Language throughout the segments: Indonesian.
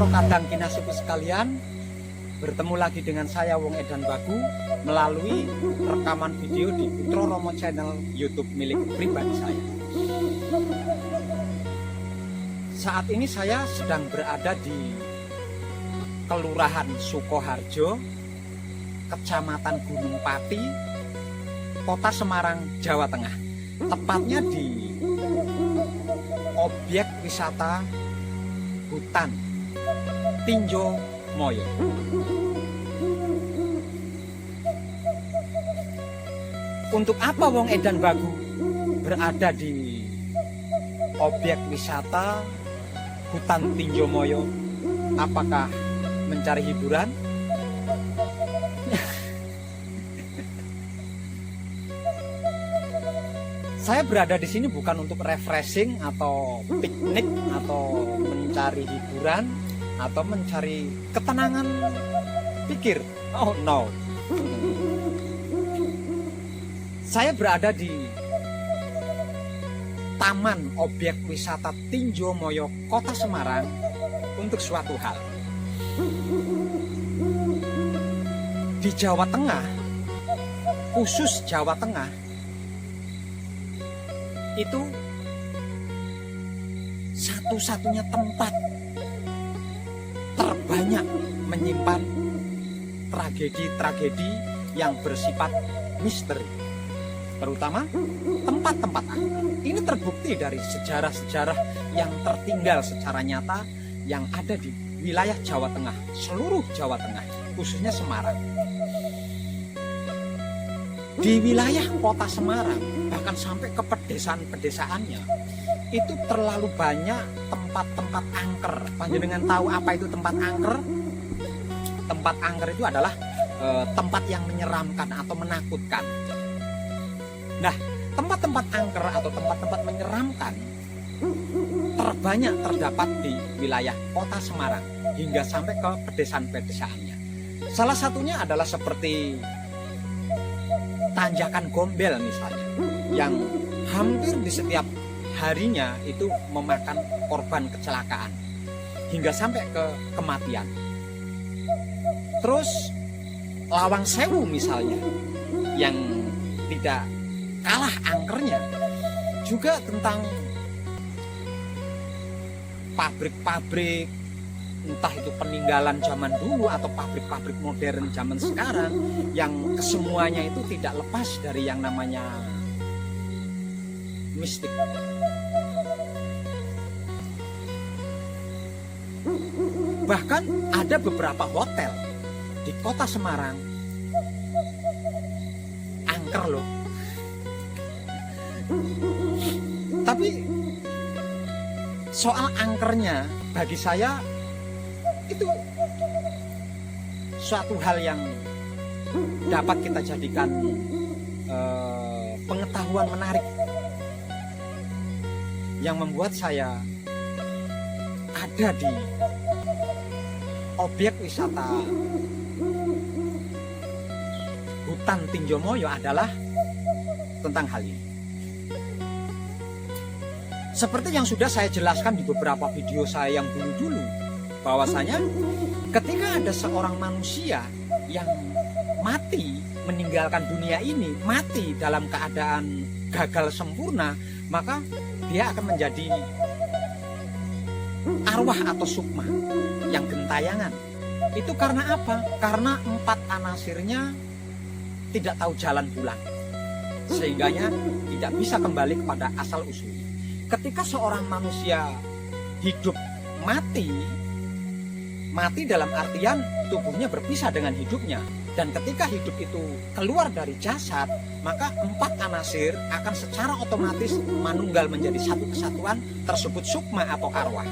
Para kadang kinasiku sekalian, bertemu lagi dengan saya Wong Edan Bagu melalui rekaman video di Putra Romo channel YouTube milik pribadi saya. Saat ini saya sedang berada di Kelurahan Sukoharjo, Kecamatan Gunung Pati, Kota Semarang, Jawa Tengah. Tepatnya di objek wisata hutan Tinjo Moyo. Untuk apa Wong Edan Bagu berada di objek wisata hutan Tinjo Moyo? Apakah mencari hiburan? Saya berada di sini bukan untuk refreshing atau piknik atau mencari hiburan atau mencari ketenangan pikir. Oh no. Saya berada di Taman Objek Wisata Tinjo Moyo, Kota Semarang untuk suatu hal. Di Jawa Tengah, khusus Jawa Tengah, itu satu-satunya tempat terbanyak menyimpan tragedi-tragedi yang bersifat misteri, terutama tempat-tempat angker. Ini terbukti dari sejarah-sejarah yang tertinggal secara nyata yang ada di wilayah Jawa Tengah, seluruh Jawa Tengah, khususnya Semarang. Di wilayah kota Semarang, bahkan sampai ke pedesaan-pedesaannya, itu terlalu banyak tempat-tempat angker. Panjenengan tahu apa itu tempat angker? Tempat angker itu adalah tempat yang menyeramkan atau menakutkan. Nah, tempat-tempat angker atau tempat-tempat menyeramkan terbanyak terdapat di wilayah kota Semarang hingga sampai ke pedesaan-pedesaannya. Salah satunya adalah seperti Tanjakan Gombel misalnya, yang hampir di setiap harinya itu memakan korban kecelakaan hingga sampai ke kematian. Terus Lawang Sewu misalnya, yang tidak kalah angkernya, juga tentang pabrik-pabrik, entah itu peninggalan zaman dulu atau pabrik-pabrik modern zaman sekarang, yang kesemuanya itu tidak lepas dari yang namanya mistik. Bahkan ada beberapa hotel di kota Semarang angker loh. Tapi soal angkernya bagi saya itu suatu hal yang dapat kita jadikan pengetahuan menarik yang membuat saya ada di objek wisata hutan Tinjo Moyo adalah tentang hal ini. Seperti yang sudah saya jelaskan di beberapa video saya yang dulu-dulu, bahwasanya ketika ada seorang manusia yang mati, meninggalkan dunia ini, mati dalam keadaan gagal sempurna, maka dia akan menjadi arwah atau sukma yang gentayangan. Itu karena apa? Karena 4 anasirnya tidak tahu jalan pulang, sehingganya tidak bisa kembali kepada asal usulnya. Ketika seorang manusia hidup mati dalam artian tubuhnya berpisah dengan hidupnya, dan ketika hidup itu keluar dari jasad, maka 4 anasir akan secara otomatis manunggal menjadi satu kesatuan, tersebut sukma atau arwah.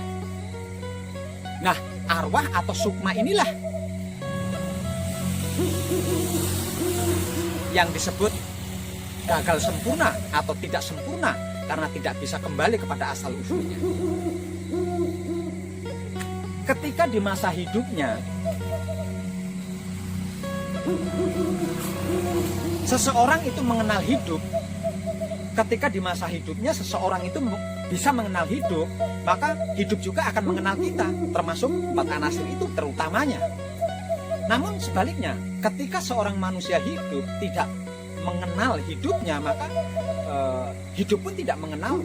Nah, arwah atau sukma inilah yang disebut gagal sempurna atau tidak sempurna, karena tidak bisa kembali kepada asal usulnya. Ketika di masa hidupnya seseorang itu mengenal hidup, ketika di masa hidupnya seseorang itu bisa mengenal hidup, maka hidup juga akan mengenal kita, termasuk 4 anasir itu terutamanya. Namun sebaliknya, ketika seorang manusia hidup tidak mengenal hidupnya, maka hidup pun tidak mengenal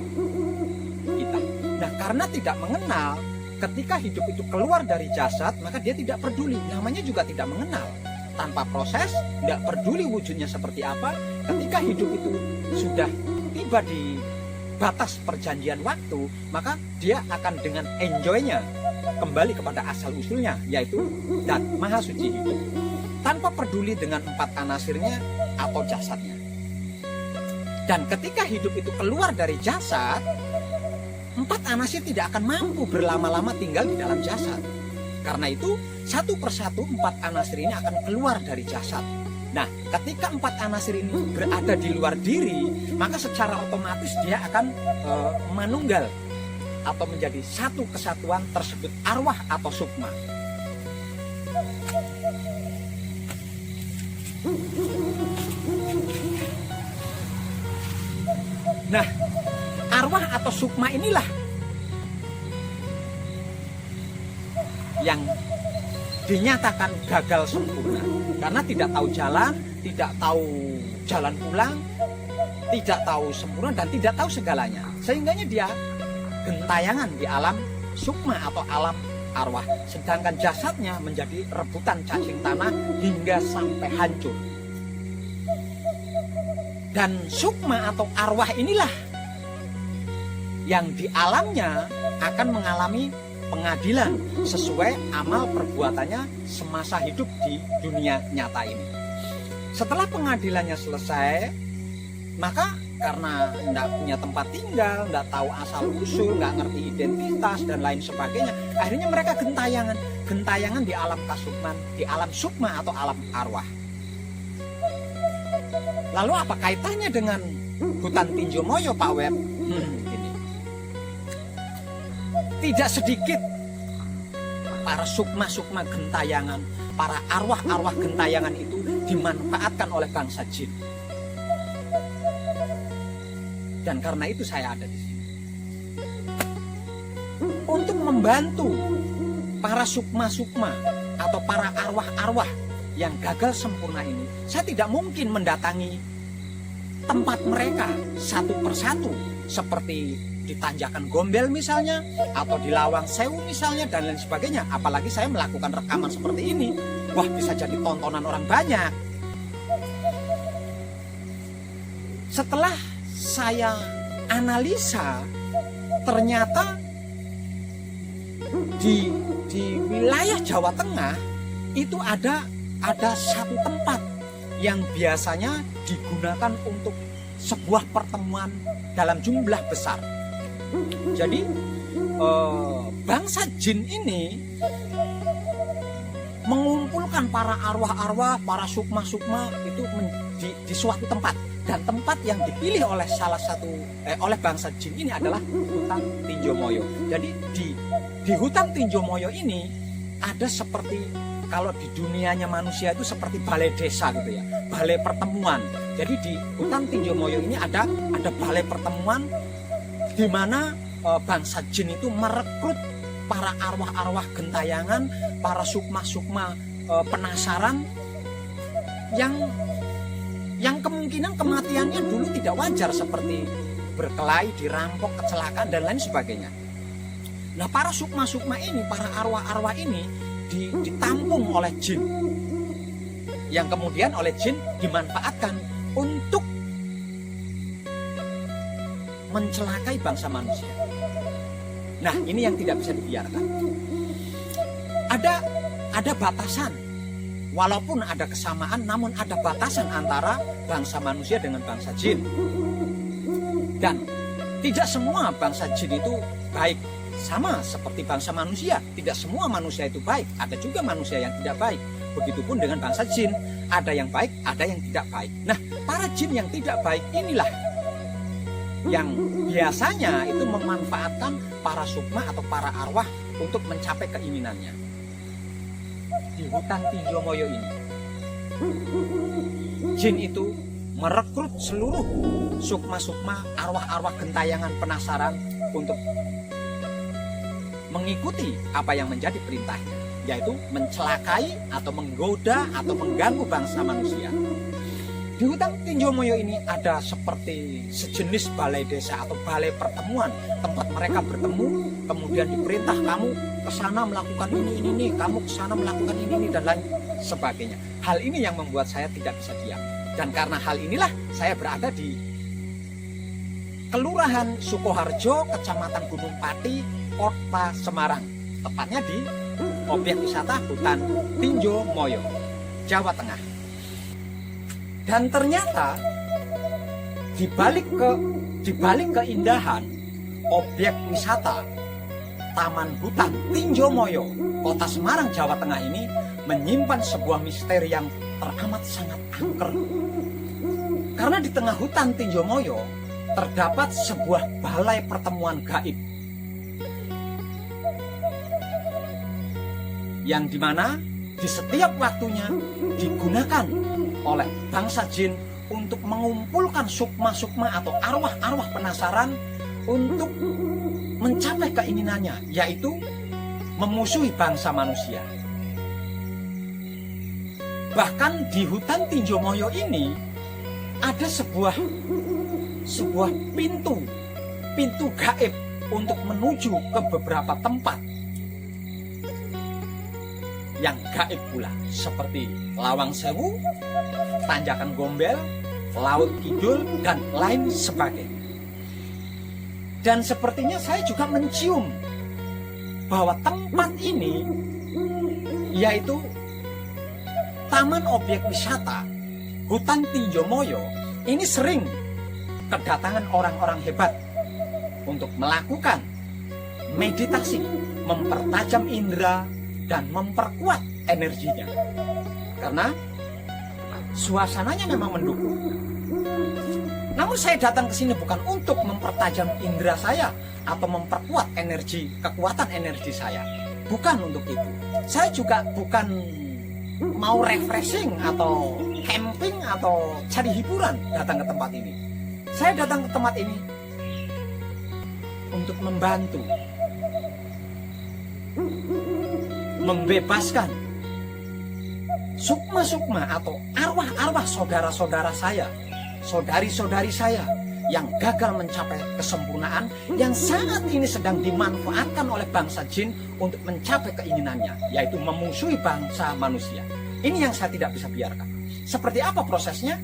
kita. Nah, karena tidak mengenal, ketika hidup itu keluar dari jasad, maka dia tidak peduli. Namanya juga tidak mengenal. Tanpa proses, tidak peduli wujudnya seperti apa. Ketika hidup itu sudah tiba di batas perjanjian waktu, maka dia akan dengan enjoy-nya kembali kepada asal-usulnya, yaitu Dan Maha Suci hidup, tanpa peduli dengan 4 anasirnya atau jasadnya. Dan ketika hidup itu keluar dari jasad, 4 anasir tidak akan mampu berlama-lama tinggal di dalam jasad. Karena itu, satu persatu 4 anasir ini akan keluar dari jasad. Nah, ketika 4 anasir ini berada di luar diri, maka secara otomatis dia akan manunggal atau menjadi satu kesatuan tersebut arwah atau sukma. Nah, arwah atau sukma inilah yang dinyatakan gagal sempurna karena tidak tahu jalan, tidak tahu jalan pulang, tidak tahu sempurna dan tidak tahu segalanya. Sehingganya dia gentayangan di alam sukma atau alam arwah, sedangkan jasadnya menjadi rebutan cacing tanah hingga sampai hancur. Dan sukma atau arwah inilah yang di alamnya akan mengalami pengadilan sesuai amal perbuatannya semasa hidup di dunia nyata ini. Setelah pengadilannya selesai, maka karena tidak punya tempat tinggal, tidak tahu asal usul, nggak ngerti identitas dan lain sebagainya, akhirnya mereka gentayangan di alam kasukman, di alam sukma atau alam arwah. Lalu apa kaitannya dengan hutan tinjo moyo, Pak Web? Gini. Tidak sedikit para sukma-sukma gentayangan, para arwah-arwah gentayangan itu dimanfaatkan oleh bangsa jin. Dan karena itu saya ada di sini untuk membantu para sukma-sukma atau para arwah-arwah yang gagal sempurna ini. Saya tidak mungkin mendatangi tempat mereka satu persatu seperti di Tanjakan Gombel misalnya, atau di Lawang Sewu misalnya, dan lain sebagainya. Apalagi saya melakukan rekaman seperti ini, wah bisa jadi tontonan orang banyak. Setelah saya analisa, ternyata di wilayah Jawa Tengah itu ada satu tempat yang biasanya digunakan untuk sebuah pertemuan dalam jumlah besar. Jadi bangsa jin ini mengumpulkan para arwah-arwah, para sukma-sukma itu di suatu tempat, dan tempat yang dipilih oleh oleh bangsa jin ini adalah hutan Tinjo Moyo. Jadi di hutan Tinjo Moyo ini ada seperti, kalau di dunianya manusia itu seperti balai desa gitu ya, balai pertemuan. Jadi di hutan Tinjo Moyo ini ada balai pertemuan di mana bangsa jin itu merekrut para arwah-arwah gentayangan, para sukma-sukma penasaran yang kemungkinan kematiannya dulu tidak wajar, seperti berkelahi, dirampok, kecelakaan dan lain sebagainya. Nah, para sukma-sukma ini, para arwah-arwah ini ditampung oleh jin, yang kemudian oleh jin dimanfaatkan untuk mencelakai bangsa manusia. Nah, ini yang tidak bisa dibiarkan. Ada batasan. Walaupun ada kesamaan, namun ada batasan antara bangsa manusia dengan bangsa jin. Dan tidak semua bangsa jin itu baik. Sama seperti bangsa manusia, tidak semua manusia itu baik. Ada juga manusia yang tidak baik. Begitupun dengan bangsa jin, ada yang baik, ada yang tidak baik. Nah, para jin yang tidak baik inilah yang biasanya itu memanfaatkan para sukma atau para arwah untuk mencapai keinginannya. Di hutan Tinjo Moyo ini, jin itu merekrut seluruh sukma-sukma, arwah-arwah gentayangan penasaran untuk mengikuti apa yang menjadi perintahnya, yaitu mencelakai atau menggoda atau mengganggu bangsa manusia. Di hutan Tinjo Moyo ini ada seperti sejenis balai desa atau balai pertemuan, tempat mereka bertemu, kemudian diperintah kamu ke sana melakukan ini, kamu ke sana melakukan ini dan lain sebagainya. Hal ini yang membuat saya tidak bisa diam. Dan karena hal inilah saya berada di Kelurahan Sukoharjo, Kecamatan Gunung Pati, Kota Semarang. Tepatnya di objek wisata hutan Tinjo Moyo, Jawa Tengah. Dan ternyata di balik keindahan objek wisata Taman Hutan Tinjo Moyo, Kota Semarang, Jawa Tengah ini menyimpan sebuah misteri yang teramat sangat angker. Karena di tengah hutan Tinjo Moyo terdapat sebuah balai pertemuan gaib, yang dimana di setiap waktunya digunakan oleh bangsa jin untuk mengumpulkan sukma-sukma atau arwah-arwah penasaran untuk mencapai keinginannya, yaitu memusuhi bangsa manusia. Bahkan di hutan Tinjo Moyo ini ada sebuah pintu gaib untuk menuju ke beberapa tempat yang gaib pula, seperti Lawang Sewu, Tanjakan Gombel, Laut Kidul, dan lain sebagainya. Dan sepertinya saya juga mencium bahwa tempat ini, yaitu Taman Objek Wisata Hutan Tinjo Moyo, ini sering kedatangan orang-orang hebat untuk melakukan meditasi, mempertajam indera, dan memperkuat energinya. Karena suasananya memang mendukung. Namun saya datang ke sini bukan untuk mempertajam indera saya atau memperkuat kekuatan energi saya. Bukan untuk itu. Saya juga bukan mau refreshing atau camping atau cari hiburan datang ke tempat ini. Saya datang ke tempat ini untuk membantu, membebaskan sukma-sukma atau arwah-arwah saudara-saudara saya, saudari-saudari saya yang gagal mencapai kesempurnaan, yang saat ini sedang dimanfaatkan oleh bangsa jin untuk mencapai keinginannya, yaitu memusuhi bangsa manusia. Ini yang saya tidak bisa biarkan. Seperti apa prosesnya?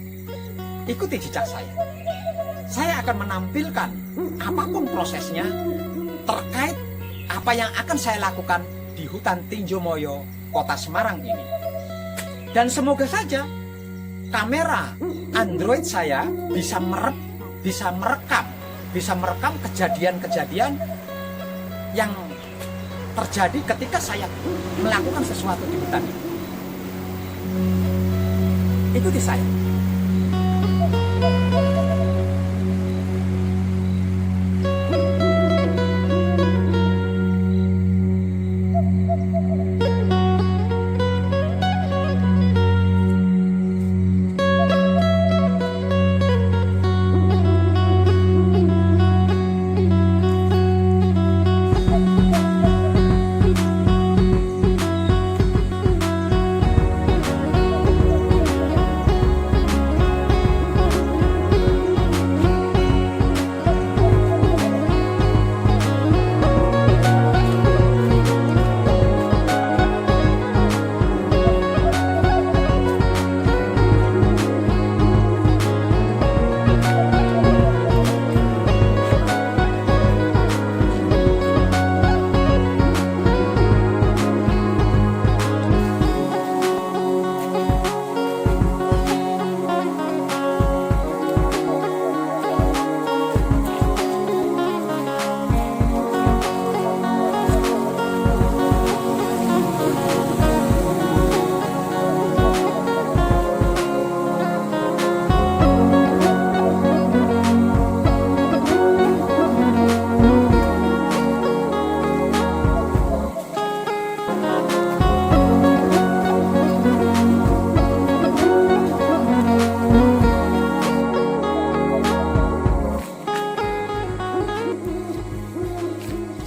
Ikuti jejak saya. Saya akan menampilkan apapun prosesnya terkait apa yang akan saya lakukan di hutan Tinjo Moyo, Kota Semarang ini. Dan semoga saja kamera Android saya bisa merekam kejadian-kejadian yang terjadi ketika saya melakukan sesuatu di hutan ini. Ikuti saya.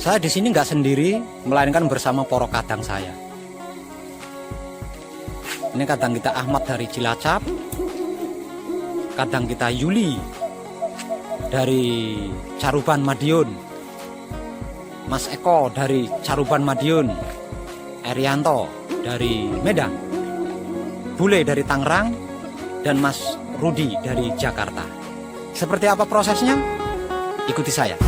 Saya di sini nggak sendiri, melainkan bersama poro kadang saya. Ini kadang kita Ahmad dari Cilacap, kadang kita Yuli dari Caruban Madiun, Mas Eko dari Caruban Madiun, Erianto dari Medan, Bule dari Tangerang, dan Mas Rudi dari Jakarta. Seperti apa prosesnya? Ikuti saya.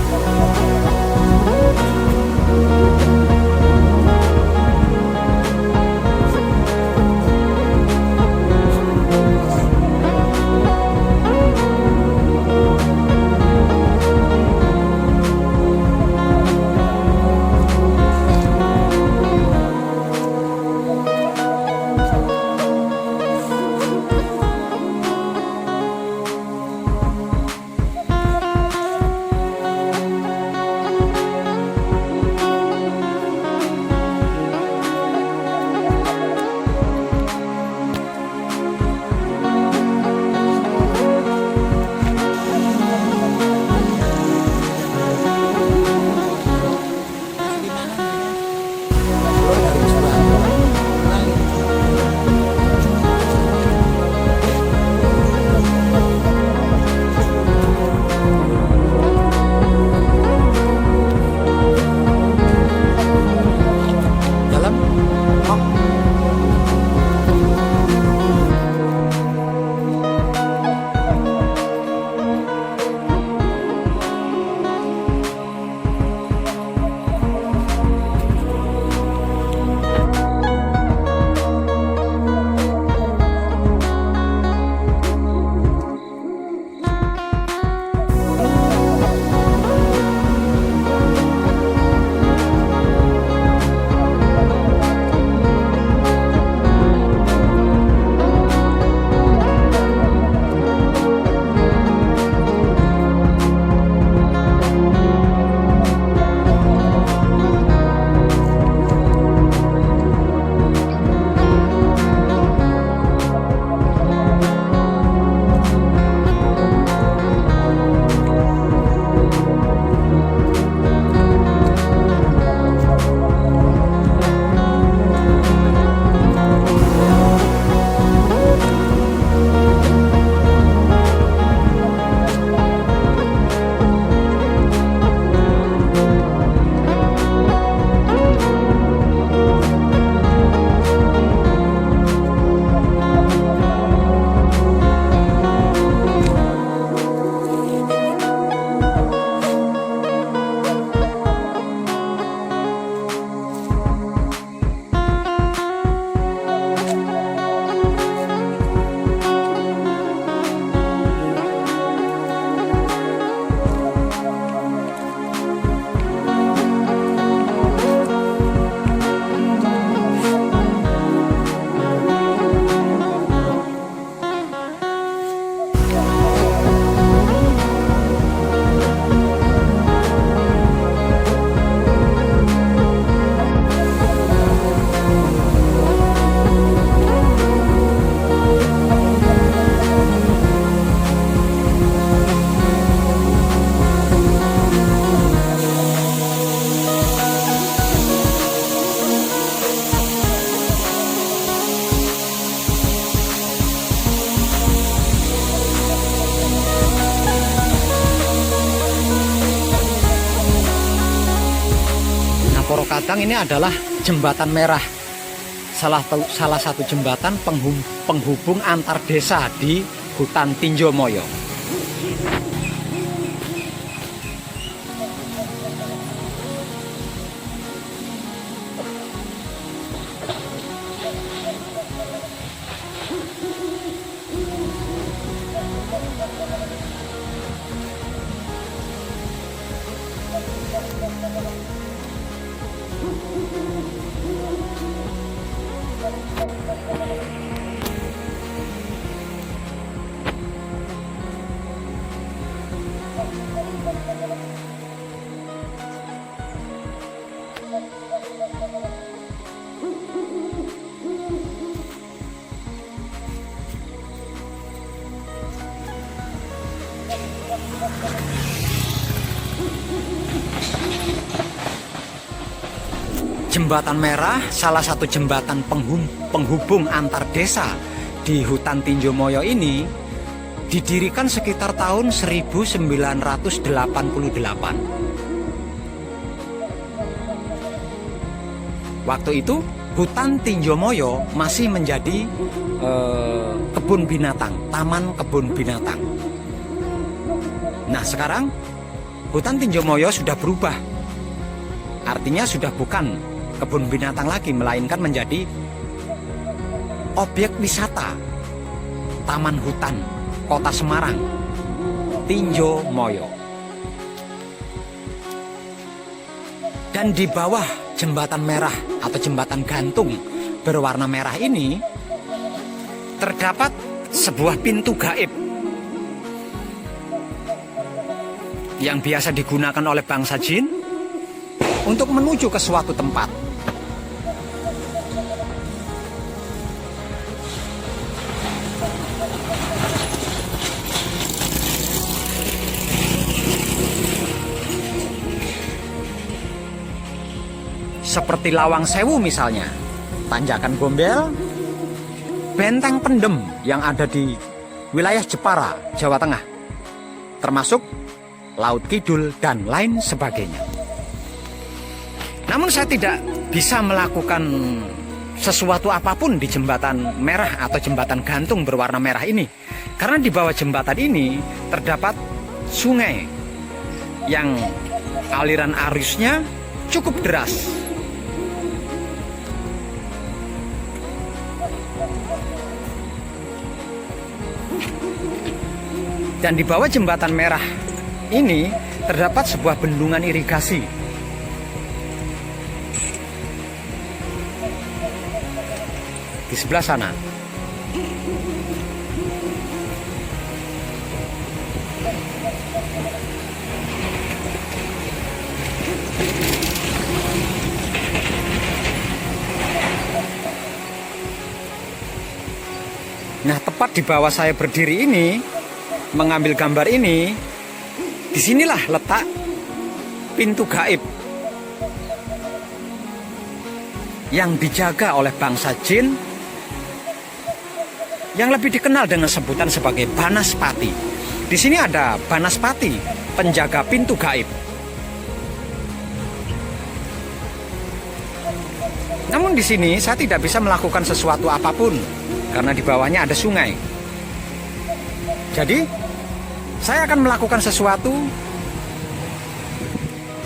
Poro Kadang ini adalah jembatan merah, salah satu jembatan penghubung antar desa di hutan Tinjo Moyo. Jembatan Merah, salah satu jembatan penghubung antar desa di hutan Tinjo Moyo ini, didirikan sekitar tahun 1988. Waktu itu hutan Tinjo Moyo masih menjadi kebun binatang, taman kebun binatang. Nah sekarang hutan Tinjo Moyo sudah berubah. Artinya sudah bukan kebun binatang lagi, melainkan menjadi objek wisata Taman Hutan Kota Semarang, Tinjo Moyo. Dan di bawah jembatan merah atau jembatan gantung berwarna merah ini terdapat sebuah pintu gaib yang biasa digunakan oleh bangsa jin untuk menuju ke suatu tempat. Seperti Lawang Sewu misalnya, Tanjakan Gombel, Benteng Pendem yang ada di wilayah Jepara, Jawa Tengah, termasuk Laut Kidul dan lain sebagainya. Namun saya tidak bisa melakukan sesuatu apapun di jembatan merah atau jembatan gantung berwarna merah ini, karena di bawah jembatan ini terdapat sungai yang aliran arusnya cukup deras. Dan di bawah jembatan merah ini terdapat sebuah bendungan irigasi. Di sebelah sana. Nah, tepat di bawah saya berdiri ini, mengambil gambar ini, disinilah letak pintu gaib yang dijaga oleh bangsa jin yang lebih dikenal dengan sebutan sebagai Banaspati. Di sini ada Banaspati, penjaga pintu gaib. Namun di sini saya tidak bisa melakukan sesuatu apapun karena di bawahnya ada sungai. Jadi saya akan melakukan sesuatu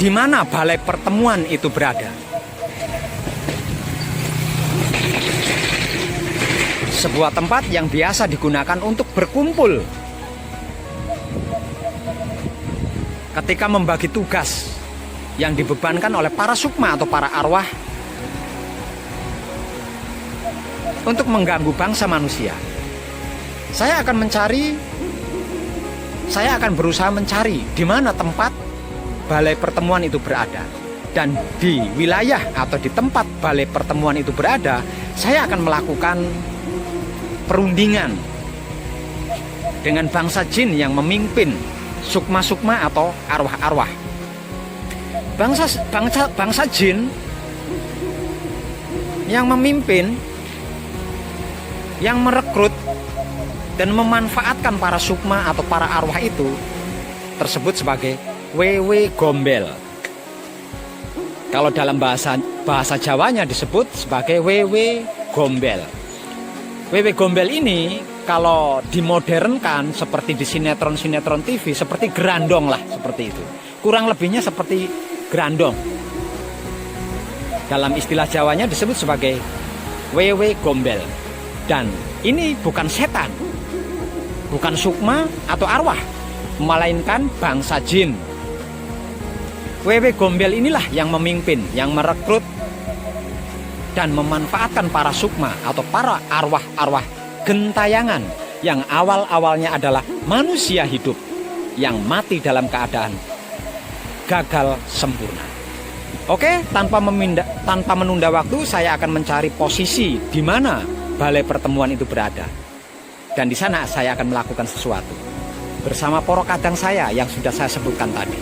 di mana balai pertemuan itu berada. Sebuah tempat yang biasa digunakan untuk berkumpul ketika membagi tugas yang dibebankan oleh para sukma atau para arwah untuk mengganggu bangsa manusia. Saya akan berusaha mencari di mana tempat balai pertemuan itu berada. Dan di wilayah atau di tempat balai pertemuan itu berada, saya akan melakukan perundingan dengan bangsa jin yang memimpin sukma-sukma atau arwah-arwah. Bangsa jin yang memimpin, yang merekrut dan memanfaatkan para sukma atau para arwah itu tersebut sebagai Wewe Gombel. Kalau dalam bahasa Jawanya disebut sebagai Wewe Gombel. Wewe Gombel ini kalau dimodernkan seperti di sinetron-sinetron TV seperti gerandong lah, seperti itu. Kurang lebihnya seperti gerandong. Dalam istilah Jawanya disebut sebagai Wewe Gombel. Dan ini bukan setan, bukan sukma atau arwah, melainkan bangsa jin. Wewe Gombel inilah yang memimpin, yang merekrut dan memanfaatkan para sukma atau para arwah-arwah gentayangan yang awal-awalnya adalah manusia hidup yang mati dalam keadaan gagal sempurna. Oke, tanpa menunda waktu, saya akan mencari posisi di mana balai pertemuan itu berada. Dan di sana saya akan melakukan sesuatu bersama poro kadang saya yang sudah saya sebutkan tadi.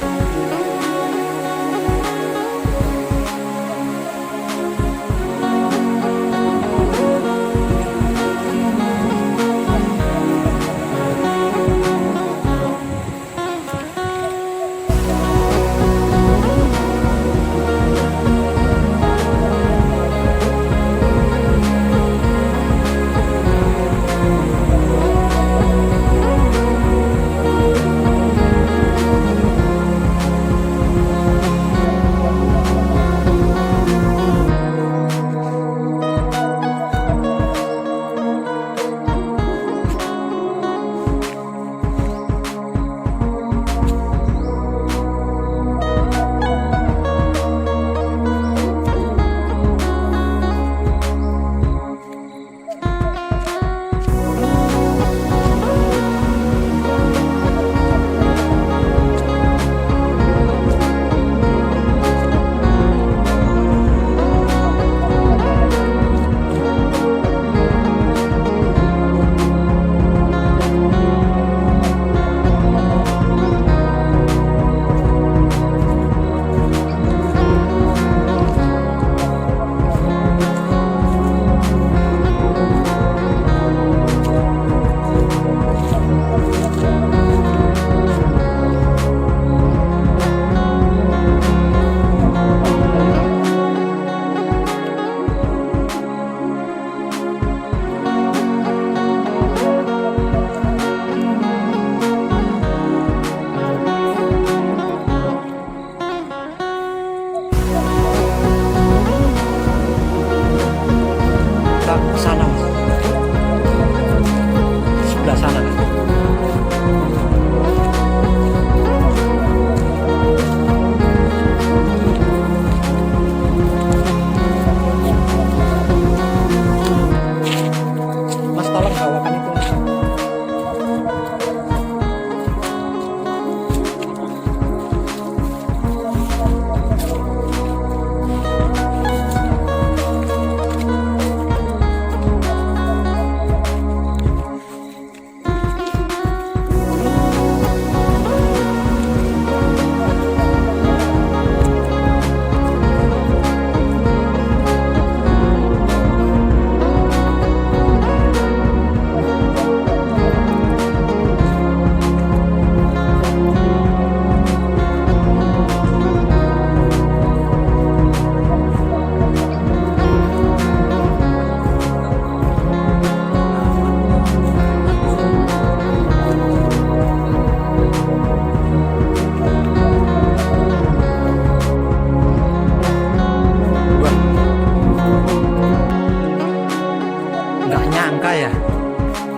kira ya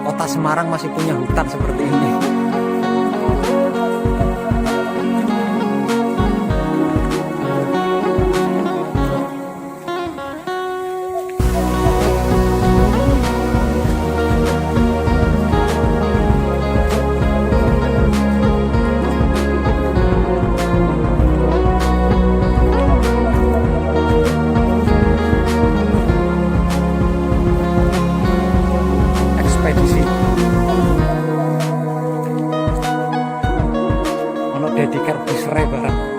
kota Semarang masih punya hutan seperti ini. Dediker bisre bareng.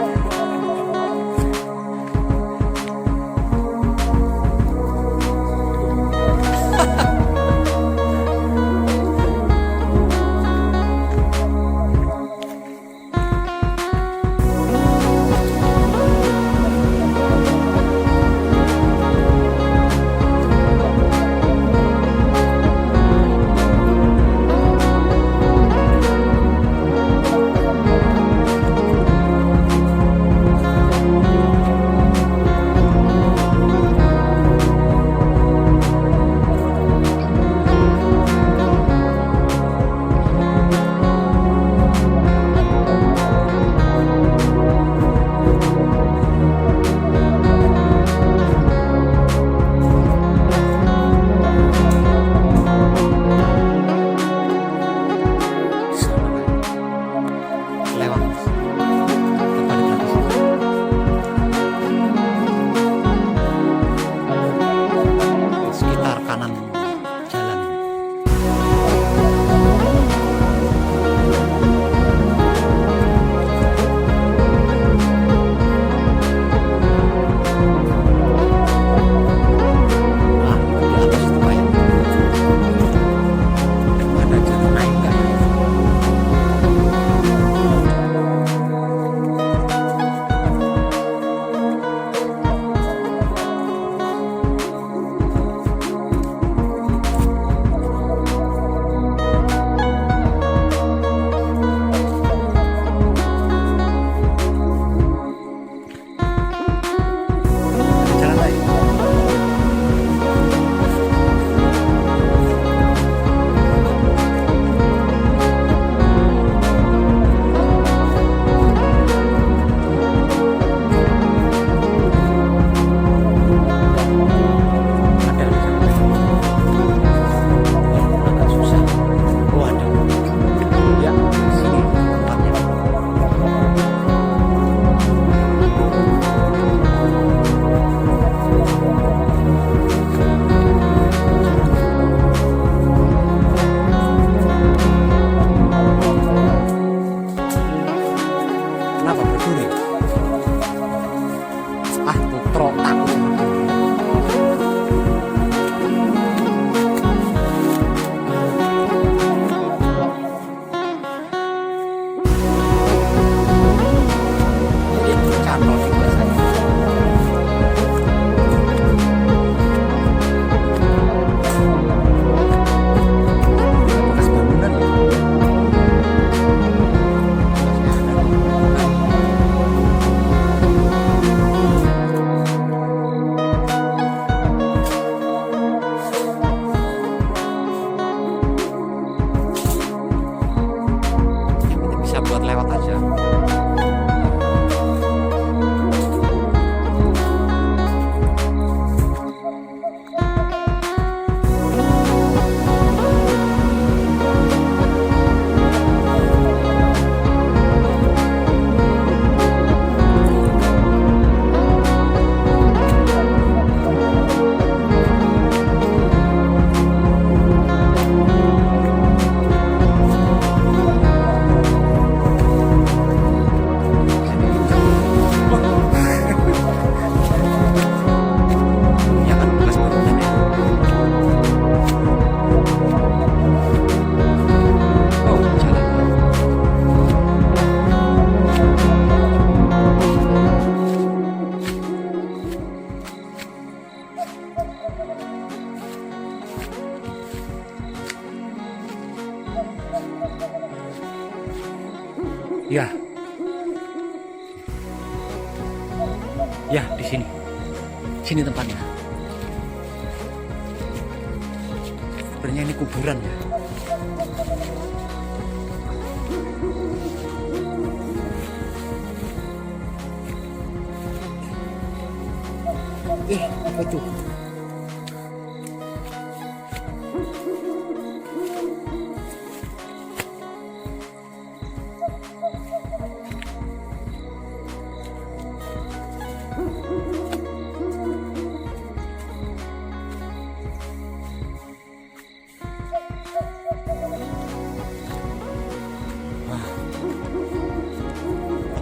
Ya. Ya, di sini. Sini tempatnya. sebenarnya ini kuburan ya. Apa itu?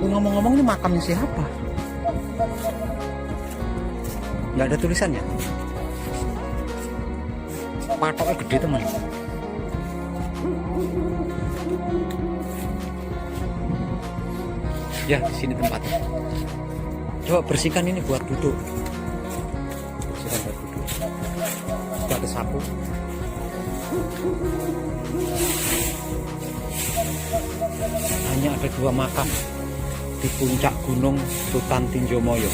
Ngomong-ngomong ini makamnya siapa? Nggak ada tulisannya. Patoknya gede teman. Ya di sini tempatnya. Coba bersihkan ini buat duduk. Bersihkan buat duduk. Sudah ada sapu. Hanya ada 2 makam di puncak Gunung Sutan Tinjomoyo.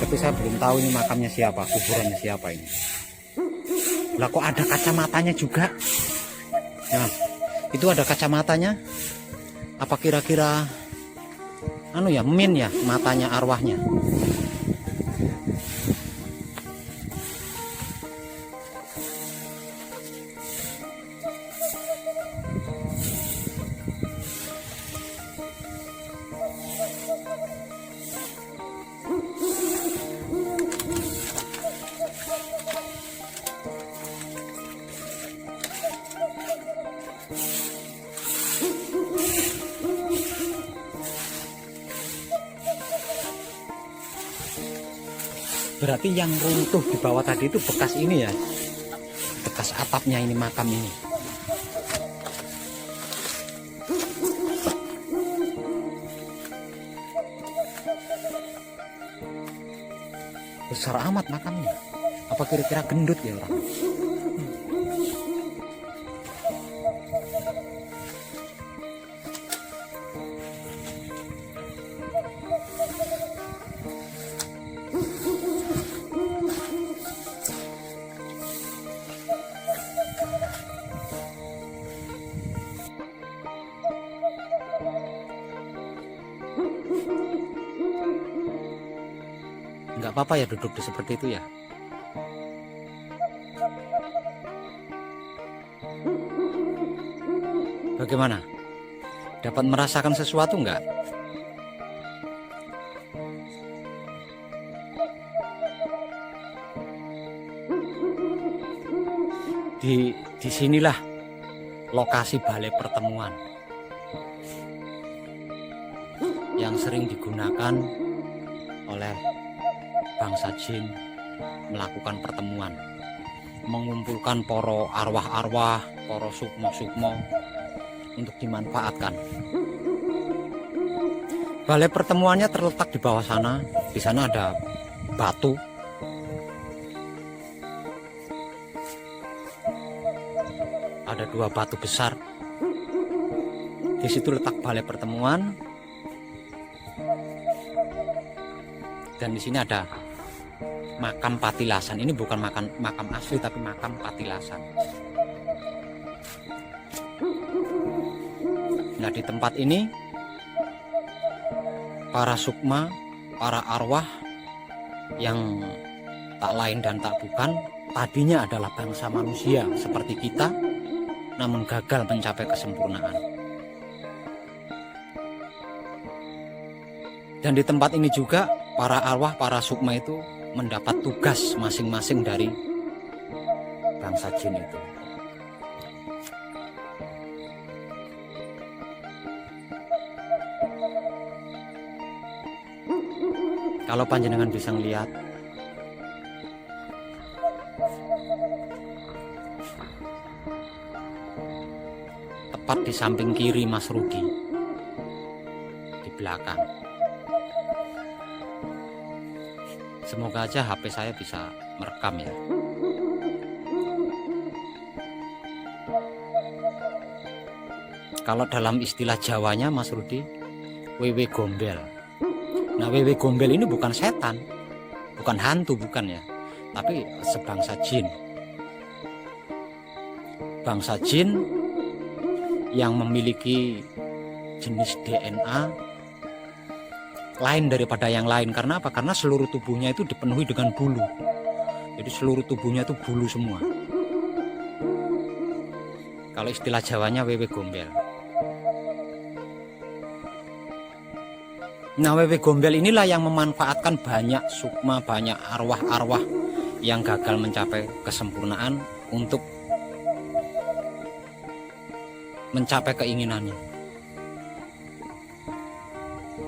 Tapi saya belum tahu ini makamnya siapa, kuburannya siapa ini. Lah kok ada kacamatanya juga? Nah, itu ada kacamatanya. Apa kira-kira anu ya, min ya matanya arwahnya? Berarti yang runtuh di bawah tadi itu bekas ini ya, bekas atapnya ini makam ini. Besar amat makamnya. Apa kira-kira gendut ya orang? Nggak apa-apa ya duduk di seperti itu ya. Bagaimana? Dapat merasakan sesuatu nggak? Di sinilah lokasi balai pertemuan yang sering digunakan oleh bangsa jin melakukan pertemuan, mengumpulkan poro arwah-arwah, poro sukmo-sukmo untuk dimanfaatkan. Balai pertemuannya terletak di bawah sana. Di sana ada batu. Ada 2 batu besar. Di situ letak balai pertemuan. Dan di sini ada makam Patilasan. Ini bukan makam asli tapi makam Patilasan. Nah, di tempat ini para sukma, para arwah yang tak lain dan tak bukan tadinya adalah bangsa manusia seperti kita, namun gagal mencapai kesempurnaan. Dan di tempat ini juga para arwah, para sukma itu mendapat tugas masing-masing dari bangsa jin itu. Kalau panjenengan bisa ngelihat, tepat di samping kiri Mas Rudi, di belakang. Semoga aja HP saya bisa merekam ya. Kalau dalam istilah Jawanya Mas Rudi, wewe gombel. Nah, wewe gombel ini bukan setan, bukan hantu, bukan ya, tapi sebangsa jin. bangsa jin yang memiliki jenis DNA lain daripada yang lain. Karena apa? Karena seluruh tubuhnya itu dipenuhi dengan bulu. Jadi seluruh tubuhnya itu bulu semua. Kalau istilah Jawanya wewe gombel. Nah, wewe gombel inilah yang memanfaatkan banyak sukma, banyak arwah-arwah yang gagal mencapai kesempurnaan untuk mencapai keinginannya.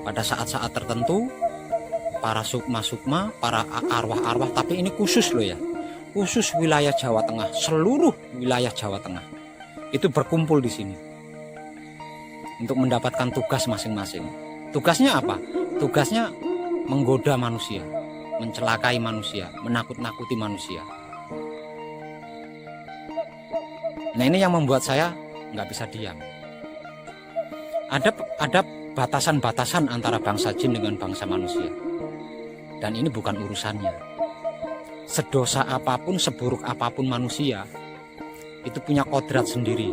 Pada saat-saat tertentu, para sukma-sukma, para arwah-arwah, tapi ini khusus loh ya, khusus wilayah Jawa Tengah, seluruh wilayah Jawa Tengah itu berkumpul di sini untuk mendapatkan tugas masing-masing. Tugasnya apa? Tugasnya menggoda manusia, mencelakai manusia, menakut-nakuti manusia. Nah, ini yang membuat saya nggak bisa diam. Ada batasan-batasan antara bangsa jin dengan bangsa manusia, dan ini bukan urusannya. Sedosa apapun, seburuk apapun manusia itu punya kodrat sendiri,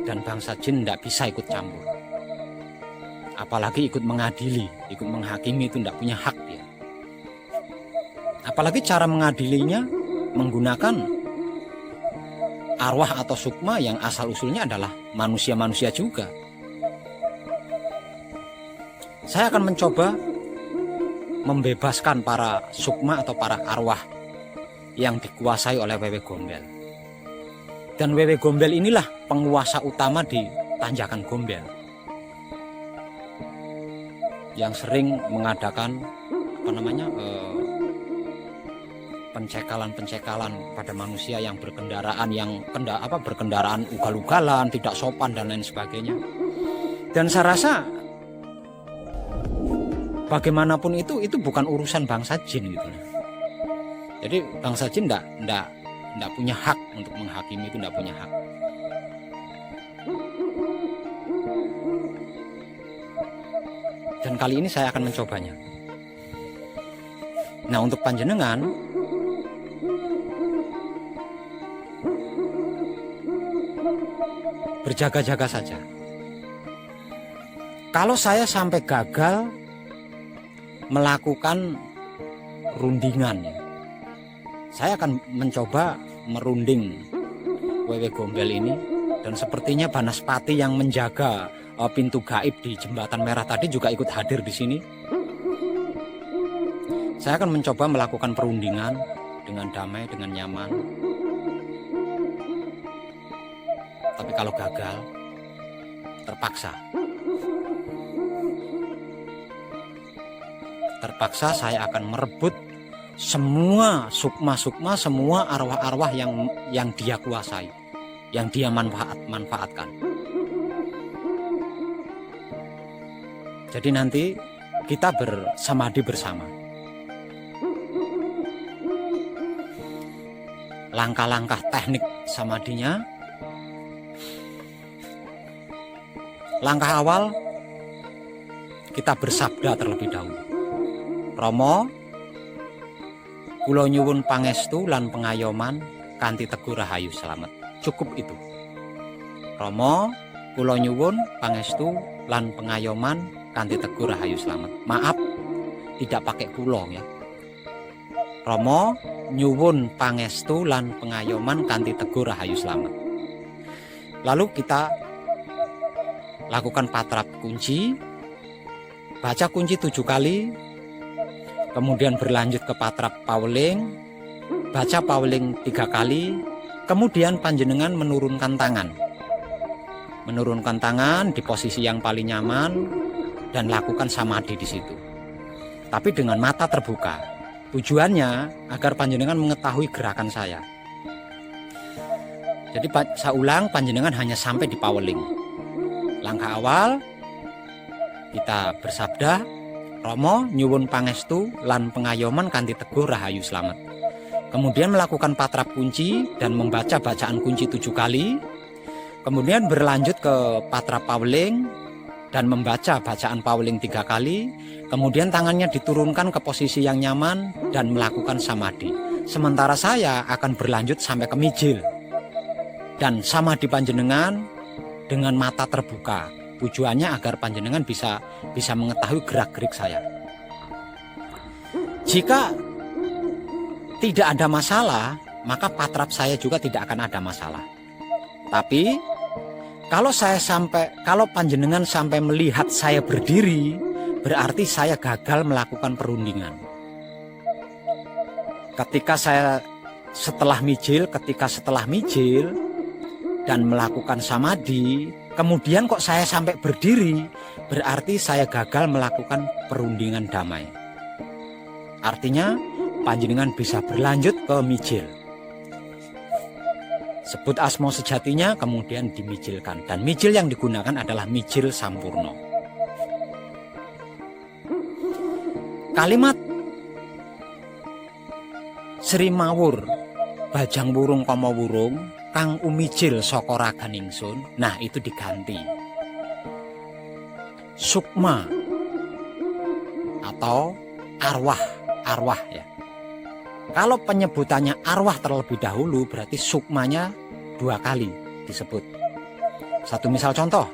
dan bangsa jin tidak bisa ikut campur, apalagi ikut mengadili, ikut menghakimi. Itu tidak punya hak dia. Apalagi cara mengadilinya menggunakan arwah atau sukma yang asal usulnya adalah manusia-manusia juga. Saya akan mencoba membebaskan para sukma atau para arwah yang dikuasai oleh wewe gombel. Dan wewe gombel inilah penguasa utama di Tanjakan Gombel, yang sering mengadakan pencekalan pada manusia yang berkendaraan, berkendaraan ugal-ugalan, tidak sopan dan lain sebagainya. Dan saya rasa bagaimanapun itu bukan urusan bangsa jin gitu. Jadi bangsa jin tidak punya hak untuk menghakimi, itu tidak punya hak. Dan kali ini saya akan mencobanya. Nah, untuk panjenengan, berjaga-jaga saja. Kalau saya sampai gagal melakukan rundingan, ya, saya akan mencoba merunding wewe gombel ini. Dan sepertinya Banaspati yang menjaga pintu gaib di Jembatan Merah tadi juga ikut hadir di sini. Saya akan mencoba melakukan perundingan dengan damai, dengan nyaman. Tapi kalau gagal, terpaksa saya akan merebut semua sukma-sukma, semua arwah-arwah yang dia kuasai, yang dia manfaatkan. Jadi nanti kita bersamadi bersama. Langkah-langkah teknik samadinya. Langkah awal, kita bersabda terlebih dahulu. Rama, kula nyuwun pangestu lan pengayoman kanthi Teguh Rahayu Slamet. Cukup itu. Rama, kula nyuwun pangestu lan pengayoman kanthi Teguh Rahayu Slamet. Maaf, tidak pakai kula ya. Rama, nyuwun pangestu lan pengayoman kanthi Teguh Rahayu Slamet. Lalu kita lakukan patrap kunci, baca kunci 7 kali, kemudian berlanjut ke patrap pauling, baca pauling 3 kali, kemudian panjenengan menurunkan tangan di posisi yang paling nyaman dan lakukan samadhi di situ. Tapi dengan mata terbuka. Tujuannya agar panjenengan mengetahui gerakan saya. Jadi saya ulang, panjenengan hanya sampai di pauling. Langkah awal, kita bersabda, Rama nyuwun pangestu lan pengayoman kanthi Teguh Rahayu Slamet. Kemudian melakukan patrap kunci dan membaca bacaan kunci 7 kali. Kemudian berlanjut ke patrap pauling dan membaca bacaan pauling 3 kali. Kemudian tangannya diturunkan ke posisi yang nyaman dan melakukan samadhi. Sementara saya akan berlanjut sampai ke mijil. dan samadhi panjenengan dengan mata terbuka. Tujuannya agar panjenengan bisa mengetahui gerak-gerik saya. Jika tidak ada masalah, maka patrap saya juga tidak akan ada masalah. Tapi kalau panjenengan sampai melihat saya berdiri, berarti saya gagal melakukan perundingan. Ketika setelah mijil dan melakukan samadhi, kemudian kok saya sampai berdiri, berarti saya gagal melakukan perundingan damai. Artinya panjenengan bisa berlanjut ke mijil. Sebut asma sejatinya, kemudian dimijilkan. Dan mijil yang digunakan adalah mijil sampurno. Kalimat Sri Mawur Bajang Wurung Kama Wurung kang umijil saka raganing ingsun, nah itu diganti sukma atau arwah ya. Kalau penyebutannya arwah terlebih dahulu, berarti sukmanya 2 kali disebut. Satu misal contoh,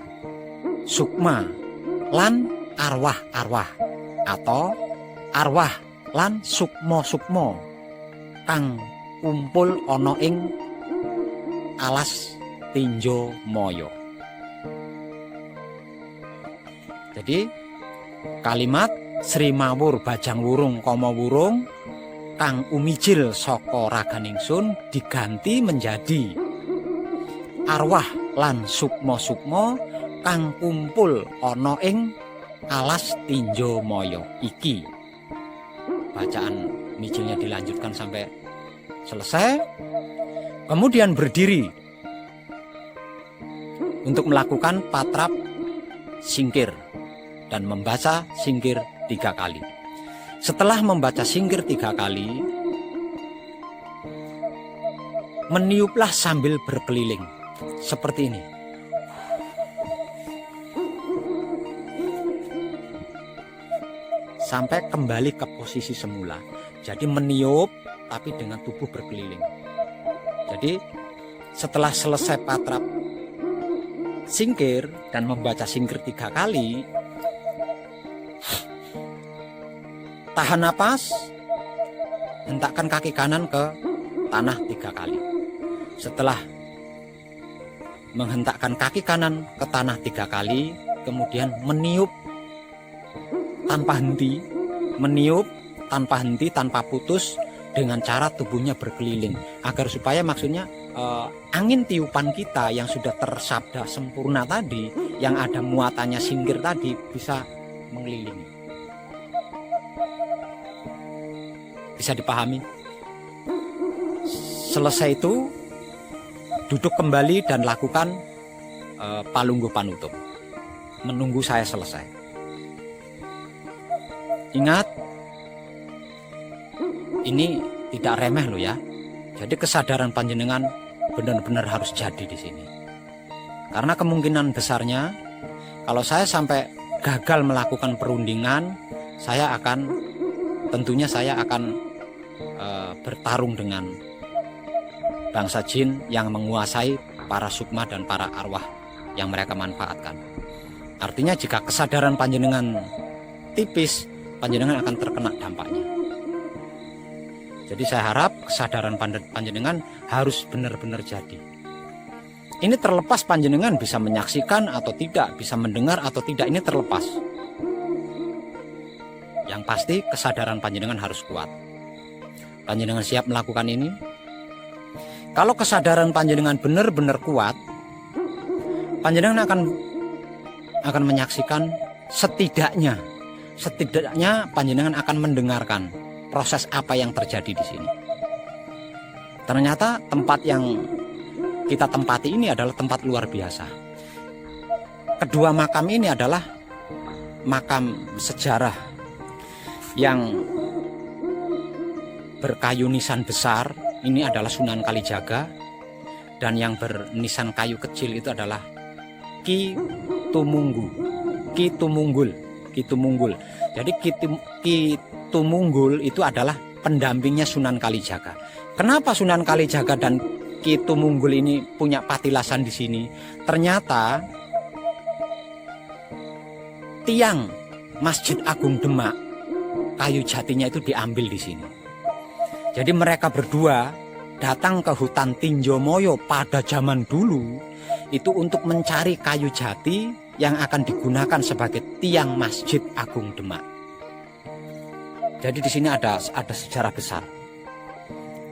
sukma lan arwah atau arwah lan sukmo kang kumpul ana ing alas tinjo moyo. Jadi kalimat Sri Mawur Bajang Wurung Kama Wurung kang umijil saka raganing ingsun diganti menjadi arwah lan sukma kang kumpul ana ing alas tinjo moyo. Iki bacaan mijilnya dilanjutkan sampai selesai, kemudian berdiri untuk melakukan patrap singkir dan membaca singkir 3 kali. Setelah membaca singkir 3 kali, meniuplah sambil berkeliling seperti ini. Sampai kembali ke posisi semula. Jadi meniup tapi dengan tubuh berkeliling. Jadi setelah selesai patrap singkir dan membaca singkir 3 kali, tahan napas, hentakkan kaki kanan ke tanah 3 kali. Setelah menghentakkan kaki kanan ke tanah 3 kali, kemudian meniup tanpa henti, tanpa putus, dengan cara tubuhnya berkeliling, agar supaya maksudnya angin tiupan kita yang sudah tersabda sempurna tadi, yang ada muatannya singkir tadi, bisa mengelilingi. Bisa dipahami? Selesai itu duduk kembali dan lakukan palunggu panutup, menunggu saya selesai. Ingat, ini tidak remeh loh ya. Jadi kesadaran panjenengan benar-benar harus jadi di sini. Karena kemungkinan besarnya kalau saya sampai gagal melakukan perundingan, tentunya saya akan bertarung dengan bangsa jin yang menguasai para sukma dan para arwah yang mereka manfaatkan. Artinya jika kesadaran panjenengan tipis, panjenengan akan terkena dampaknya. Jadi saya harap kesadaran panjenengan harus benar-benar jadi. Ini terlepas panjenengan bisa menyaksikan atau tidak, bisa mendengar atau tidak, ini terlepas. Yang pasti kesadaran panjenengan harus kuat. Panjenengan siap melakukan ini? Kalau kesadaran panjenengan benar-benar kuat, panjenengan akan menyaksikan setidaknya panjenengan akan mendengarkan proses apa yang terjadi di sini. Ternyata tempat yang kita tempati ini adalah tempat luar biasa. Kedua makam ini adalah makam sejarah yang berkayu nisan besar. Ini adalah Sunan Kalijaga, dan yang bernisan kayu kecil itu adalah Ki Tumunggul. Jadi Ki Tumunggul itu adalah pendampingnya Sunan Kalijaga. Kenapa Sunan Kalijaga dan Ki Tumunggul ini punya patilasan di sini? Ternyata tiang Masjid Agung Demak, kayu jatinya itu diambil di sini. Jadi mereka berdua datang ke hutan Tinjomoyo pada zaman dulu itu untuk mencari kayu jati yang akan digunakan sebagai tiang Masjid Agung Demak. Jadi di sini ada sejarah besar.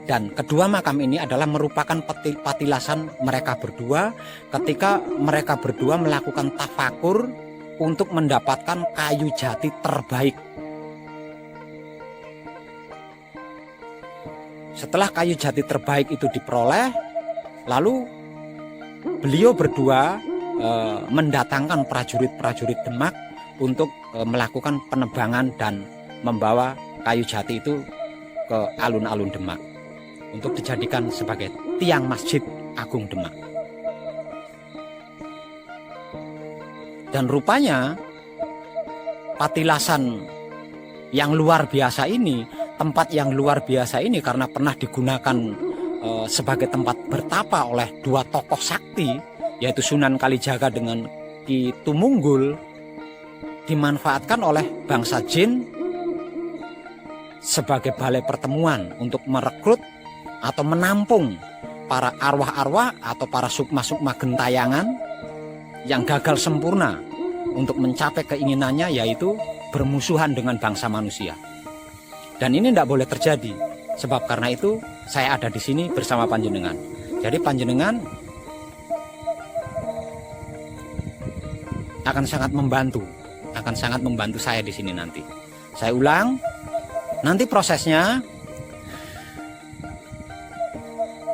Dan kedua makam ini adalah merupakan patilasan mereka berdua ketika mereka berdua melakukan tafakur untuk mendapatkan kayu jati terbaik. Setelah kayu jati terbaik itu diperoleh, lalu beliau berdua mendatangkan prajurit-prajurit Demak untuk melakukan penebangan dan membawa kayu jati itu ke alun-alun Demak untuk dijadikan sebagai tiang Masjid Agung Demak. Dan rupanya patilasan yang luar biasa ini, tempat yang luar biasa ini karena pernah digunakan sebagai tempat bertapa oleh dua tokoh sakti, yaitu Sunan Kalijaga dengan Ki Tumunggul, dimanfaatkan oleh bangsa Jin sebagai balai pertemuan untuk merekrut atau menampung para arwah-arwah atau para sukma-sukma gentayangan yang gagal sempurna untuk mencapai keinginannya, yaitu bermusuhan dengan bangsa manusia. Dan ini tidak boleh terjadi, sebab karena itu saya ada di sini bersama panjenengan. Jadi panjenengan akan sangat membantu saya di sini nanti. Saya ulang, nanti prosesnya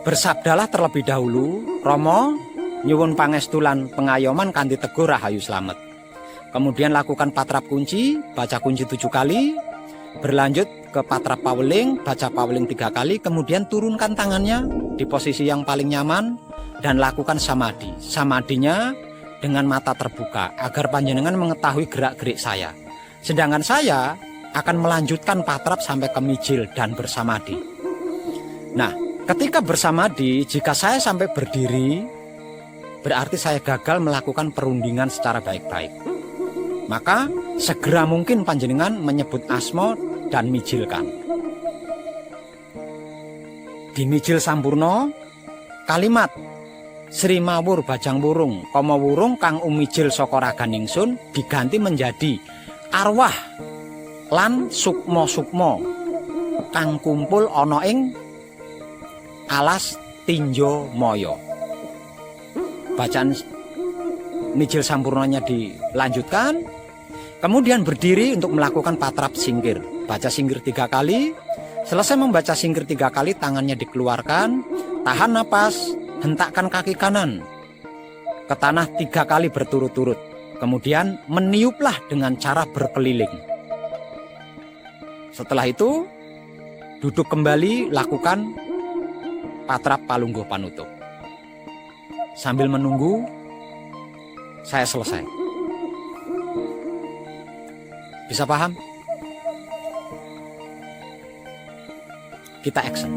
bersabdalah terlebih dahulu, Romo nyuwun pangestulan pengayoman kanthi teguh rahayu slamet. Kemudian lakukan patrap kunci, baca kunci 7 kali, berlanjut ke patrap paweling, baca paweling 3 kali, kemudian turunkan tangannya di posisi yang paling nyaman dan lakukan samadhi. Samadhinya dengan mata terbuka agar panjenengan mengetahui gerak-gerik saya. Sedangkan saya akan melanjutkan patrap sampai ke mijil dan bersamadhi. Nah, ketika bersamadhi, jika saya sampai berdiri, berarti saya gagal melakukan perundingan secara baik-baik. Maka segera mungkin panjenengan menyebut asma dan mijilkan. Di mijil sampurno, kalimat Sri Mawur Bajang Wurung Kama Wurung kang umijil saka ragan ingsun diganti menjadi arwah lan sukma-sukma kang kumpul ana ing alas Tinjomoyo. Bacaan mijil sampurnanya dilanjutkan, kemudian berdiri untuk melakukan patrap singkir. Baca singkir 3 kali. Selesai membaca singkir 3 kali, tangannya dikeluarkan, tahan napas, hentakkan kaki kanan ke tanah 3 kali berturut-turut. Kemudian meniuplah dengan cara berkeliling. Setelah itu duduk kembali, lakukan patrap palungguh panutup. Sambil menunggu saya selesai. Bisa paham? Kita action.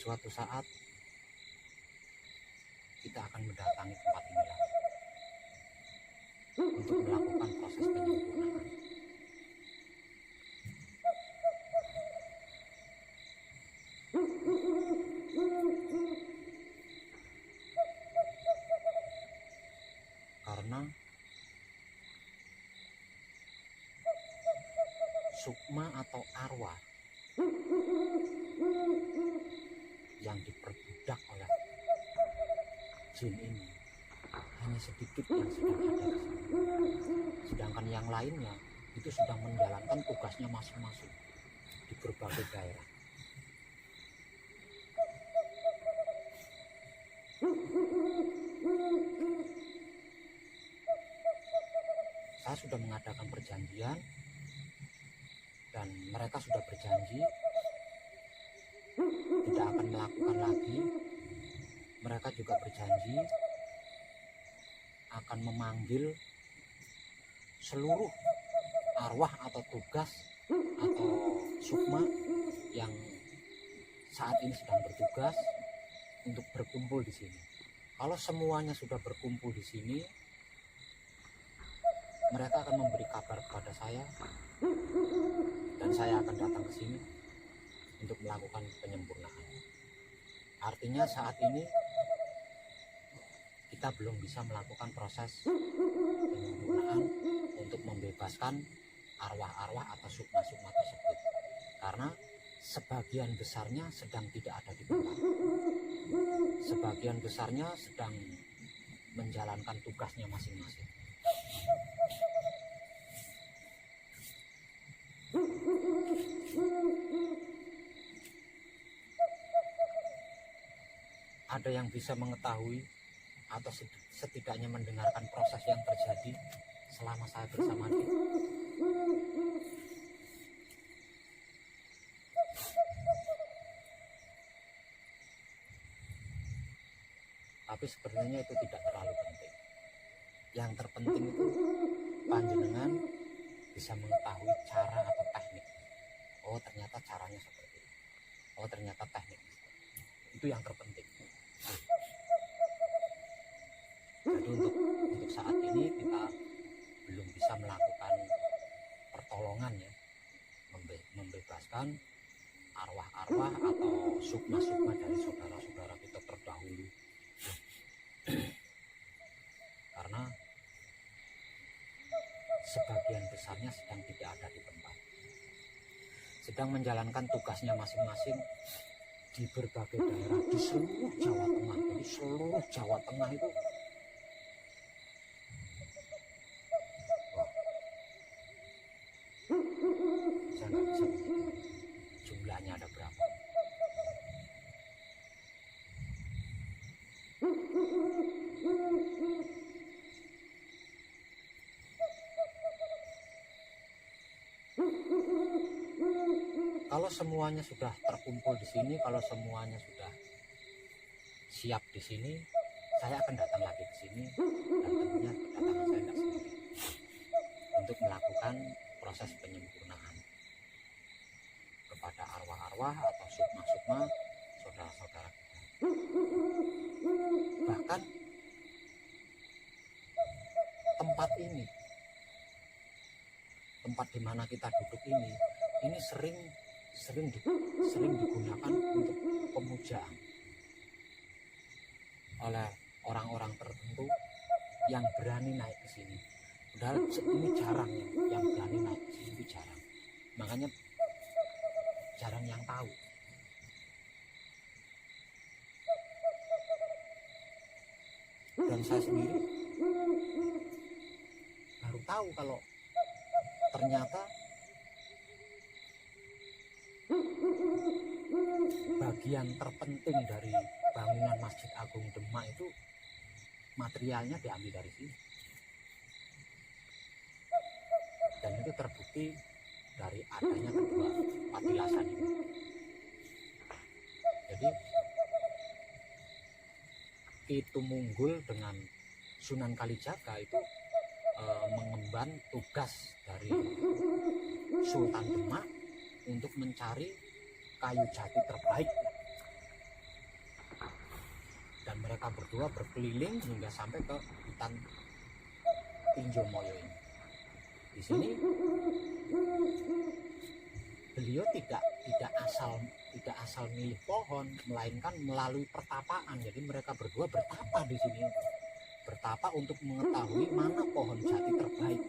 suatu saat kita akan mendatangi tempat ini lagi untuk melakukan proses penyempurnaan. Karena sukma atau arwah yang diperbudak oleh jin ini hanya sedikit yang sedang ada di sini. Sedangkan yang lainnya itu sedang menjalankan tugasnya masing-masing di berbagai daerah. Saya sudah mengadakan perjanjian dan mereka sudah berjanji tidak akan melakukan lagi. Mereka juga berjanji akan memanggil seluruh arwah atau tugas atau sukma yang saat ini sedang bertugas untuk berkumpul di sini. Kalau semuanya sudah berkumpul di sini, mereka akan memberi kabar kepada saya dan saya akan datang ke sini untuk melakukan penyempurnaan. Artinya saat ini kita belum bisa melakukan proses penyempurnaan untuk membebaskan arwah-arwah atau sukma-sukma tersebut, karena sebagian besarnya sedang tidak ada di tempat. Sebagian besarnya sedang menjalankan tugasnya masing-masing. Ada yang bisa mengetahui atau setidaknya mendengarkan proses yang terjadi selama saya bersama dia? Tapi sebenarnya itu tidak terlalu penting. Yang terpenting itu panjenengan bisa mengetahui cara atau teknik. Oh, ternyata caranya seperti ini. Oh, ternyata teknik. Itu yang terpenting. Jadi untuk saat ini kita belum bisa melakukan pertolongan ya, membebaskan arwah-arwah atau sukma-sukma dari saudara-saudara kita terdahulu. Karena sebagian besarnya sedang tidak ada di tempat, sedang menjalankan tugasnya masing-masing di berbagai daerah di seluruh Jawa Tengah. Jadi seluruh Jawa Tengah itu saya nggak bisa menghitung jumlahnya ada berapa. Kalau semuanya sudah terkumpul di sini, kalau semuanya sudah siap di sini, saya akan datang lagi ke sini dan tentunya kedatangan saya tidak sendiri untuk melakukan proses penyempurnaan kepada arwah-arwah atau sukma-sukma saudara-saudara kita. Bahkan tempat ini, tempat di mana kita duduk ini sering digunakan untuk pemujaan oleh orang-orang tertentu yang berani naik ke sini. Padahal ini jarang yang berani naik ke sini, itu jarang. Makanya jarang yang tahu. Dan saya sendiri baru tahu kalau ternyata bagian terpenting dari bangunan Masjid Agung Demak itu materialnya diambil dari sini. Dan itu terbukti dari adanya kedua patilasan ini. Jadi Ki Tumungkul dengan Sunan Kalijaga itu mengemban tugas dari Sultan Demak untuk mencari kayu jati terbaik dan mereka berdua berkeliling hingga sampai ke hutan Tinjomoyo ini. Di sini beliau tidak asal milih pohon, melainkan melalui pertapaan. Jadi mereka berdua bertapa di sini, bertapa untuk mengetahui mana pohon jati terbaik.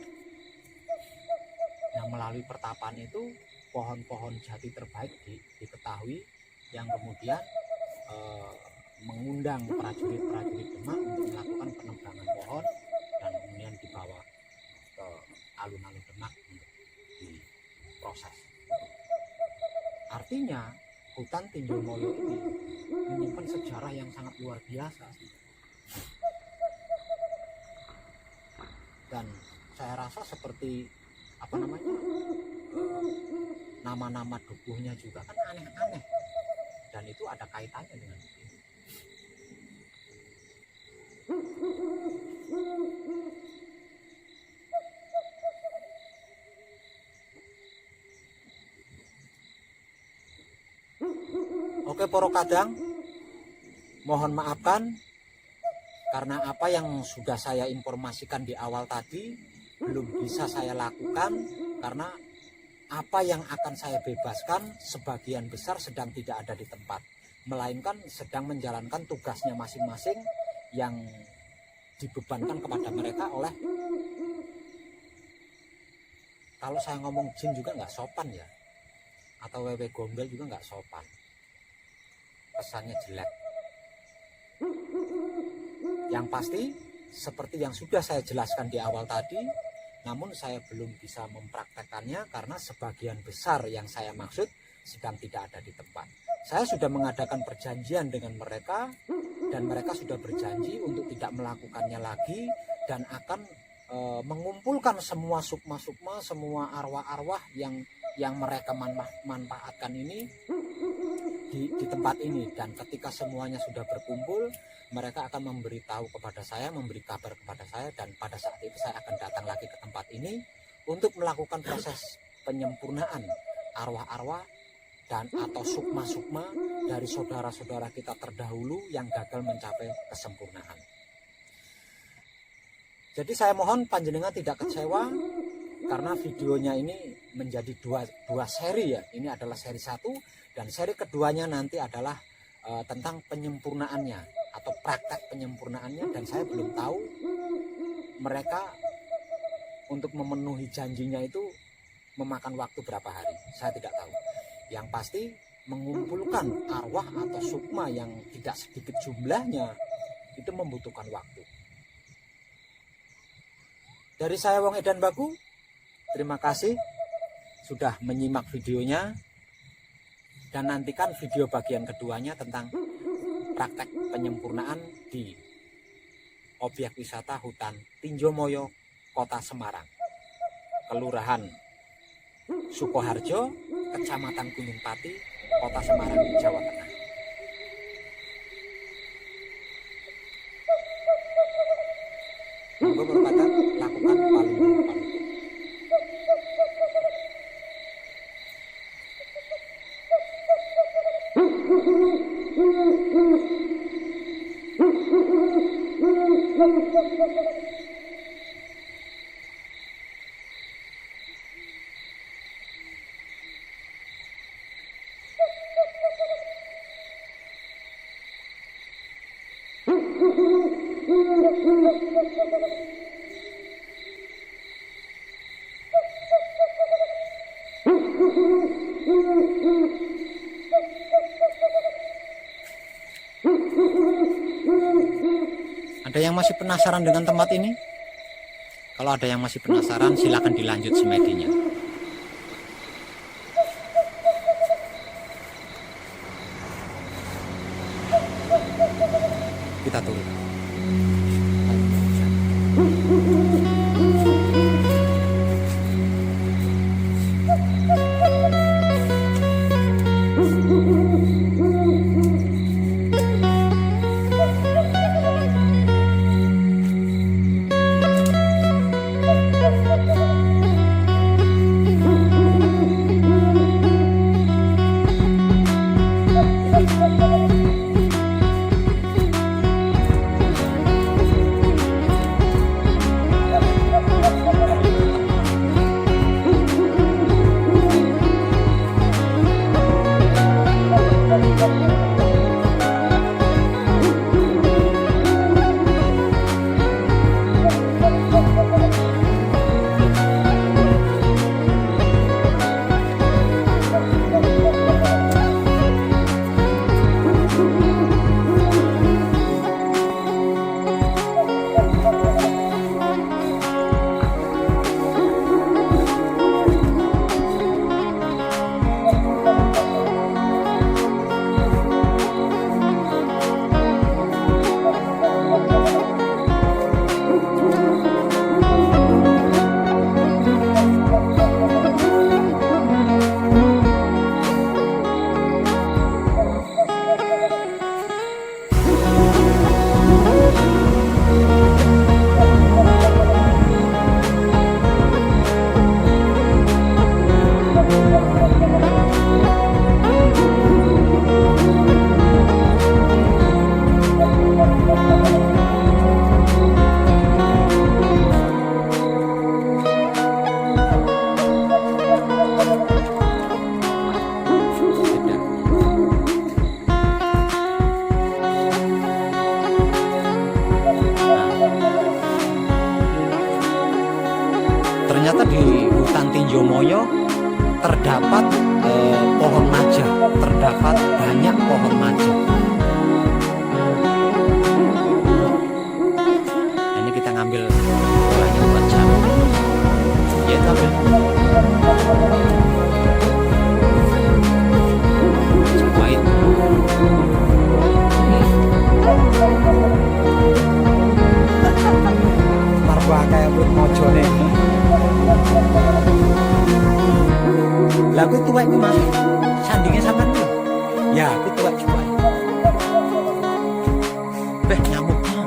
Nah, melalui pertapaan itu pohon-pohon jati terbaik diketahui, yang kemudian mengundang prajurit-prajurit Demak untuk melakukan penebangan pohon dan kemudian dibawa ke alun-alun Demak untuk diproses. Artinya hutan Tinjomoyo ini menyimpan sejarah yang sangat luar biasa sih. Dan saya rasa seperti nama-nama dukuhnya juga kan aneh-aneh, dan itu ada kaitannya dengan ini. Oke Poro Kadang, mohon maafkan karena apa yang sudah saya informasikan di awal tadi belum bisa saya lakukan, karena apa yang akan saya bebaskan sebagian besar sedang tidak ada di tempat, melainkan sedang menjalankan tugasnya masing-masing yang dibebankan kepada mereka oleh, kalau saya ngomong jin juga nggak sopan ya, atau wewe gombel juga nggak sopan, kesannya jelek. Yang pasti seperti yang sudah saya jelaskan di awal tadi, namun saya belum bisa mempraktekannya karena sebagian besar yang saya maksud sedang tidak ada di tempat. Saya sudah mengadakan perjanjian dengan mereka, dan mereka sudah berjanji untuk tidak melakukannya lagi, dan akan mengumpulkan semua sukma-sukma, semua arwah-arwah yang mereka manfaatkan ini di tempat ini. Dan ketika semuanya sudah berkumpul, mereka akan memberitahu kepada saya, memberi kabar kepada saya, dan pada saat itu saya akan datang lagi ke tempat ini untuk melakukan proses penyempurnaan arwah-arwah dan atau sukma-sukma dari saudara-saudara kita terdahulu yang gagal mencapai kesempurnaan. Jadi saya mohon panjenengan tidak kecewa karena videonya ini menjadi dua seri ya. Ini adalah seri 1, dan seri keduanya nanti adalah tentang penyempurnaannya atau praktek penyempurnaannya, dan saya belum tahu mereka untuk memenuhi janjinya itu memakan waktu berapa hari, saya tidak tahu. Yang pasti mengumpulkan arwah atau sukma yang tidak sedikit jumlahnya itu membutuhkan waktu. Dari saya Wong Edan Baku, terima kasih sudah menyimak videonya, dan nantikan video bagian keduanya tentang praktek penyempurnaan di objek wisata hutan Tinjomoyo, Kota Semarang, Kelurahan Sukoharjo, Kecamatan Gunung Pati, Kota Semarang, Jawa Tengah. Monggo berkata, lakukan paling. Ada yang masih penasaran dengan tempat ini? Kalau ada yang masih penasaran, silakan dilanjut semedinya. Kita turun. terdapat pohon maja, terdapat banyak pohon maja. Ini kita ngambil bolanya buat jamu. Ya itu ambil. Pahit. Marwah kayak buat mojo nih. Lah aku tuwek iki Mas. Sandinge sampean lho. Ya, aku tuwek juga. Beh nyamuknya.